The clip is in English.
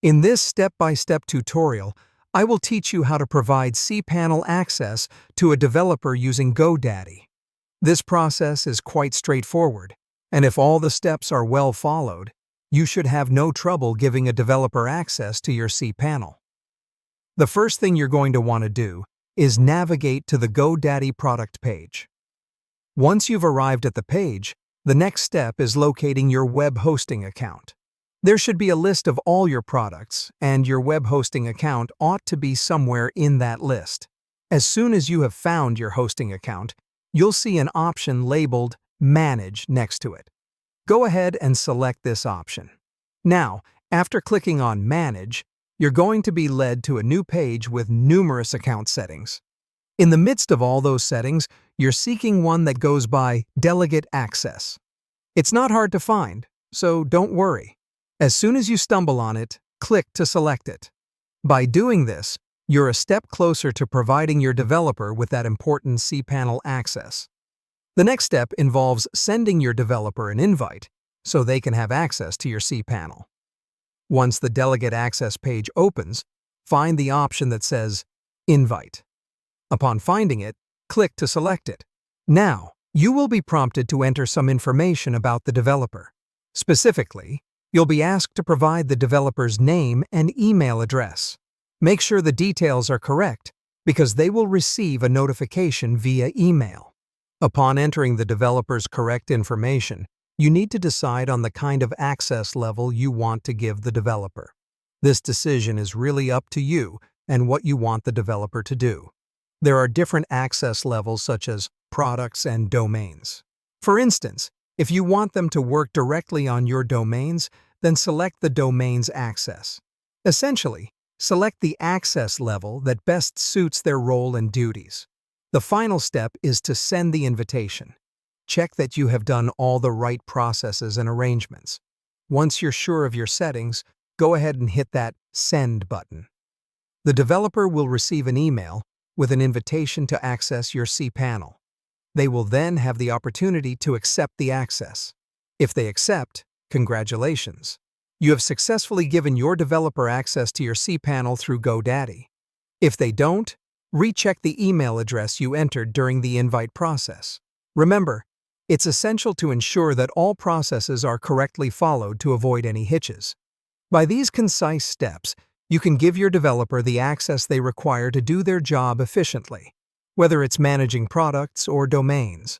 In this step-by-step tutorial, I will teach you how to provide cPanel access to a developer using GoDaddy. This process is quite straightforward, and if all the steps are well followed, you should have no trouble giving a developer access to your cPanel. The first thing you're going to want to do is navigate to the GoDaddy product page. Once you've arrived at the page, the next step is locating your web hosting account. There should be a list of all your products, and your web hosting account ought to be somewhere in that list. As soon as you have found your hosting account, you'll see an option labeled Manage next to it. Go ahead and select this option. Now, after clicking on Manage, you're going to be led to a new page with numerous account settings. In the midst of all those settings, you're seeking one that goes by Delegate Access. It's not hard to find, so don't worry. As soon as you stumble on it, click to select it. By doing this, you're a step closer to providing your developer with that important cPanel access. The next step involves sending your developer an invite so they can have access to your cPanel. Once the Delegate Access page opens, find the option that says Invite. Upon finding it, click to select it. Now, you will be prompted to enter some information about the developer. Specifically, you'll be asked to provide the developer's name and email address. Make sure the details are correct, because they will receive a notification via email. Upon entering the developer's correct information, you need to decide on the kind of access level you want to give the developer. This decision is really up to you and what you want the developer to do. There are different access levels such as products and domains. For instance, if you want them to work directly on your domains, then select the domain's access. Essentially, select the access level that best suits their role and duties. The final step is to send the invitation. Check that you have done all the right processes and arrangements. Once you're sure of your settings, go ahead and hit that Send button. The developer will receive an email with an invitation to access your cPanel. They will then have the opportunity to accept the access. If they accept, congratulations. You have successfully given your developer access to your cPanel through GoDaddy. If they don't, recheck the email address you entered during the invite process. Remember, it's essential to ensure that all processes are correctly followed to avoid any hitches. By these concise steps, you can give your developer the access they require to do their job efficiently, whether it's managing products or domains.